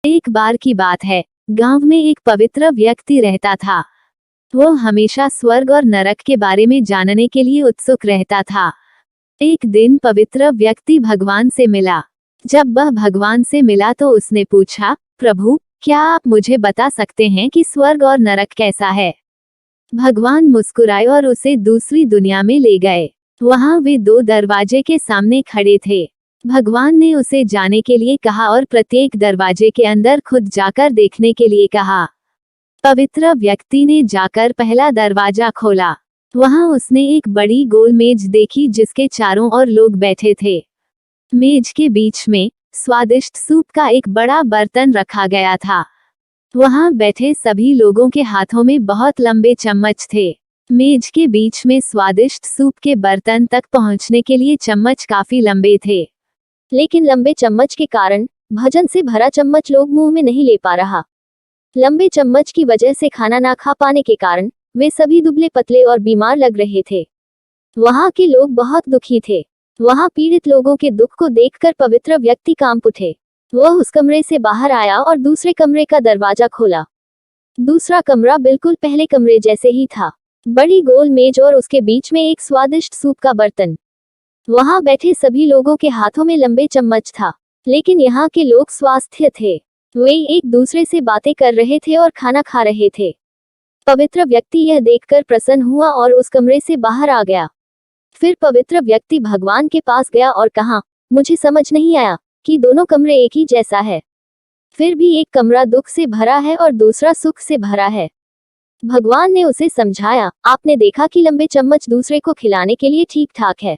एक बार की बात है, गांव में एक पवित्र व्यक्ति रहता था। वो हमेशा स्वर्ग और नरक के बारे में जानने के लिए उत्सुक रहता था। एक दिन पवित्र व्यक्ति भगवान से मिला। जब वह भगवान से मिला तो उसने पूछा, प्रभु, क्या आप मुझे बता सकते हैं कि स्वर्ग और नरक कैसा है? भगवान मुस्कुराए और उसे दूसरी दुनिया में ले गए। वहां वे दो दरवाजे के सामने खड़े थे। भगवान ने उसे जाने के लिए कहा और प्रत्येक दरवाजे के अंदर खुद जाकर देखने के लिए कहा। पवित्र व्यक्ति ने जाकर पहला दरवाजा खोला। वहां उसने एक बड़ी गोल मेज देखी जिसके चारों ओर लोग बैठे थे। मेज के बीच में स्वादिष्ट सूप का एक बड़ा बर्तन रखा गया था। वहां बैठे सभी लोगों के हाथों में बहुत लंबे चम्मच थे। मेज के बीच में स्वादिष्ट सूप के बर्तन तक पहुंचने के लिए चम्मच काफी लंबे थे, लेकिन लंबे चम्मच के कारण भोजन से भरा चम्मच लोग मुंह में नहीं ले पा रहा। लंबे चम्मच की वजह से खाना ना खा पाने के कारण वे सभी दुबले पतले और बीमार लग रहे थे। वहां के लोग बहुत दुखी थे। वहां पीड़ित लोगों के दुख को देखकर पवित्र व्यक्ति कांप उठे। वह उस कमरे से बाहर आया और दूसरे कमरे का दरवाजा खोला। दूसरा कमरा बिल्कुल पहले कमरे जैसे ही था। बड़ी गोल मेज और उसके बीच में एक स्वादिष्ट सूप का बर्तन। वहां बैठे सभी लोगों के हाथों में लंबे चम्मच था, लेकिन यहाँ के लोग स्वास्थ्य थे। वे एक दूसरे से बातें कर रहे थे और खाना खा रहे थे। पवित्र व्यक्ति यह देखकर प्रसन्न हुआ और उस कमरे से बाहर आ गया। फिर पवित्र व्यक्ति भगवान के पास गया और कहा, मुझे समझ नहीं आया कि दोनों कमरे एक ही जैसा है। फिर भी एक कमरा दुख से भरा है और दूसरा सुख से भरा है। भगवान ने उसे समझाया, आपने देखा कि लंबे चम्मच दूसरे को खिलाने के लिए ठीक ठाक है,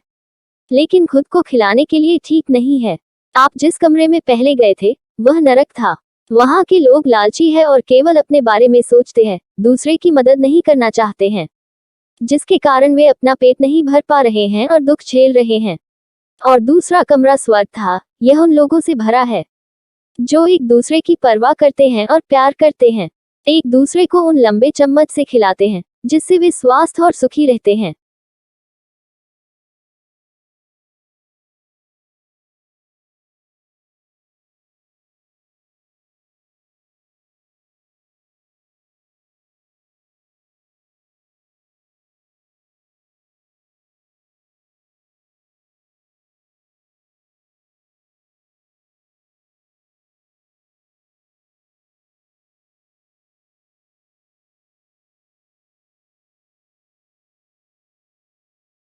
लेकिन खुद को खिलाने के लिए ठीक नहीं है। आप जिस कमरे में पहले गए थे वह नरक था। वहां के लोग लालची है और केवल अपने बारे में सोचते हैं, दूसरे की मदद नहीं करना चाहते हैं, जिसके कारण वे अपना पेट नहीं भर पा रहे हैं और दुख झेल रहे हैं। और दूसरा कमरा स्वर्ग था। यह उन लोगों से भरा है जो एक दूसरे की परवाह करते हैं और प्यार करते हैं, एक दूसरे को उन लंबे चम्मच से खिलाते हैं जिससे वे स्वस्थ और सुखी रहते हैं।